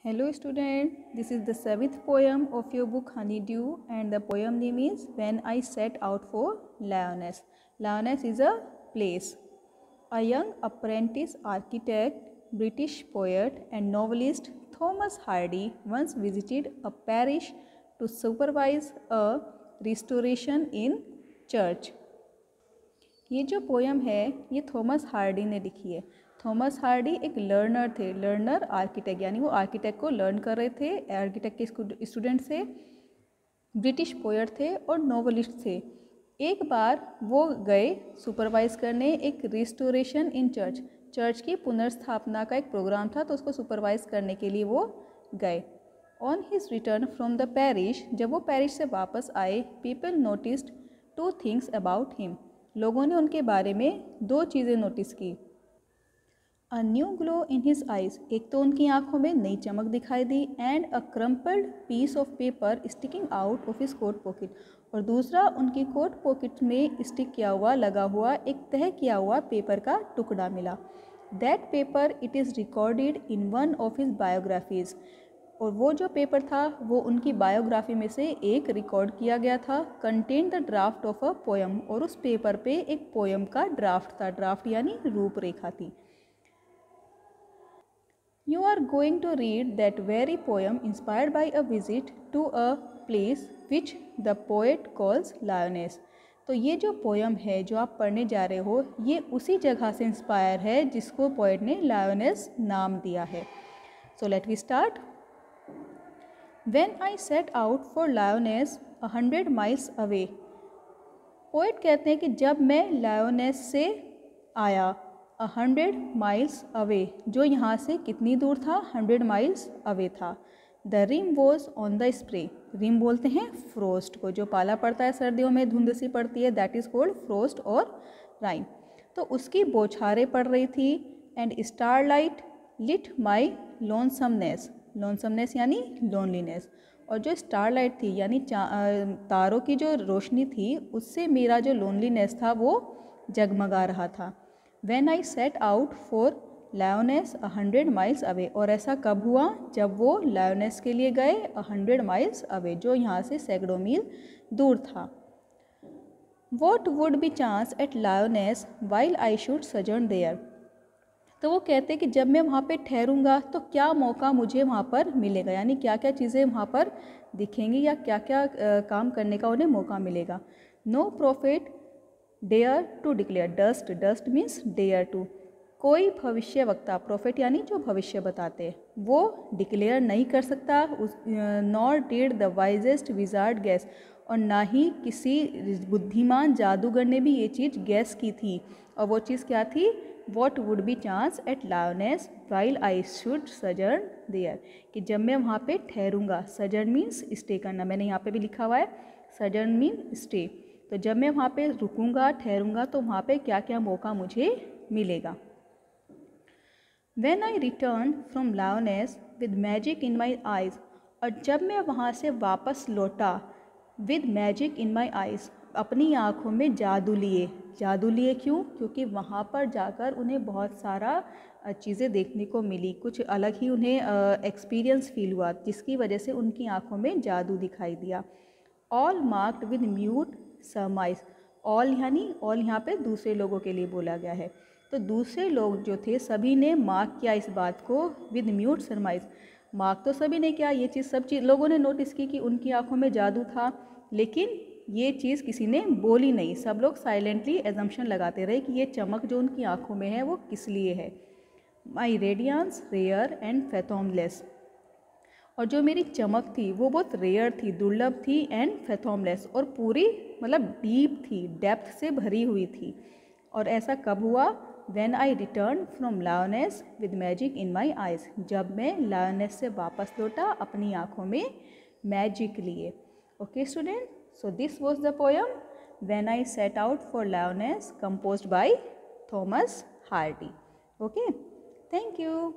Hello student, this is the 7th poem of your book Honeydew and the poem name is When I Set Out for Lyonesse. Lyonesse is a place. A young apprentice architect, British poet and novelist Thomas Hardy once visited a parish to supervise a restoration in church. ये जो poem है ये Thomas Hardy ने लिखी है। Thomas Hardy एक learner थे, learner architect, यानी वो आर्किटेक्ट को लर्न कर रहे थे, आर्किटेक्ट के स्टूडेंट थे, ब्रिटिश पोएट थे और नॉवलिस्ट थे। एक बार वो गए सुपरवाइज करने एक रिस्टोरेशन इन चर्च, चर्च की पुनर्स्थापना का एक प्रोग्राम था, तो उसको सुपरवाइज करने के लिए वो गए। On his return from the parish, जब वो पैरिश से वापस आए, people noticed two things about him, लोगों ने उनके बारे में दो चीज़ें नोटिस की। A new glow in his eyes, एक तो उनकी आंखों में नई चमक दिखाई दी, and a crumpled piece of paper sticking out of his coat pocket, और दूसरा उनकी कोट पॉकेट में स्टिक किया हुआ लगा हुआ एक तह किया हुआ पेपर का टुकड़ा मिला। That paper it is recorded in one of his biographies, और वो जो पेपर था वो उनकी बायोग्राफी में से एक रिकॉर्ड किया गया था। Contain the draft of a poem, और उस पेपर पे एक पोयम का ड्राफ्ट था, ड्राफ्ट यानी रूपरेखा थी। You are going to read that very poem inspired by a visit to a place which the poet calls Lyonesse. तो ये जो पोयम है जो आप पढ़ने जा रहे हो ये उसी जगह से इंस्पायर है जिसको पोएट ने लायोनेस नाम दिया है। So let we start. When I set out for Lyonesse 100 miles away, poet कहते हैं कि जब मैं लायोनेस से आया 100 माइल्स अवे, जो यहाँ से कितनी दूर था, 100 माइल्स अवे था। The rime was on the spray, rime बोलते हैं फ्रोस्ट को, जो पाला पड़ता है सर्दियों में, धुंध सी पड़ती है, दैट इज़ कॉल्ड फ्रोस्ट और राइम। तो उसकी बौछारें पड़ रही थी। एंड स्टारलाइट लिट माई लोनसमनेस, लोनसमनेस यानी लोनलीनेस, और जो स्टारलाइट थी यानी तारों की जो रोशनी थी उससे मेरा जो लोनलीनेस था वो जगमगा रहा था। When I set out for lioness 100 miles away, और ऐसा कब हुआ, जब वो लायोनेस के लिए गए 100 माइल्स अवे, जो यहाँ से सैकड़ों मील दूर था। What would be chance at Lyonesse while I should sojourn there, तो वो कहते हैं कि जब मैं वहाँ पे ठहरूंगा तो क्या मौका मुझे वहाँ पर मिलेगा, यानी क्या क्या चीज़ें वहाँ पर दिखेंगी या क्या क्या काम करने का उन्हें मौका मिलेगा। No prophet dare to declare, durst, durst means dare to, कोई भविष्य वक्ता, प्रॉफिट यानी जो भविष्य बताते हैं, वो डिक्लेयर नहीं कर सकता। Nor did the wisest wizard gas, और ना ही किसी बुद्धिमान जादूगर ने भी ये चीज़ गैस की थी। और वो चीज़ क्या थी, what would be chance at Lyonesse while I should sojourn there, कि जब मैं वहाँ पे ठहरूंगा, सजर्न मीन्स स्टे करना, मैंने यहाँ पे भी लिखा हुआ है सजर्न मीन स्टे, तो जब मैं वहाँ पे रुकूंगा ठहरूंगा तो वहाँ पे क्या क्या मौका मुझे मिलेगा। When I returned from Lyonesse with magic in my eyes, और जब मैं वहाँ से वापस लौटा with magic in my eyes, अपनी आँखों में जादू लिए। जादू लिए क्यों, क्योंकि वहाँ पर जाकर उन्हें बहुत सारा चीज़ें देखने को मिली, कुछ अलग ही उन्हें एक्सपीरियंस फील हुआ, जिसकी वजह से उनकी आँखों में जादू दिखाई दिया। All marked with mute सरमाइज, all यानी ऑल यहाँ पे दूसरे लोगों के लिए बोला गया है, तो दूसरे लोग जो थे सभी ने मार्क किया इस बात को विद म्यूट सरमाइज, मार्क तो सभी ने किया, ये चीज़ सब चीज़ लोगों ने नोटिस की कि उनकी आंखों में जादू था, लेकिन ये चीज़ किसी ने बोली नहीं, सब लोग साइलेंटली एजम्पशन लगाते रहे कि ये चमक जो उनकी आंखों में है वो किस लिए है। माई रेडियंस रेयर एंड फैथोमलेस, और जो मेरी चमक थी वो बहुत रेयर थी, दुर्लभ थी, एंड फैथोमलेस, और पूरी मतलब डीप थी, डेप्थ से भरी हुई थी। और ऐसा कब हुआ, when I return from lioness with magic in my eyes, जब मैं लायोनेस से वापस लौटा अपनी आँखों में मैजिक लिए। Okay student, so this was the poem when I set out for lioness, composed by Thomas Hardy. Okay, thank you.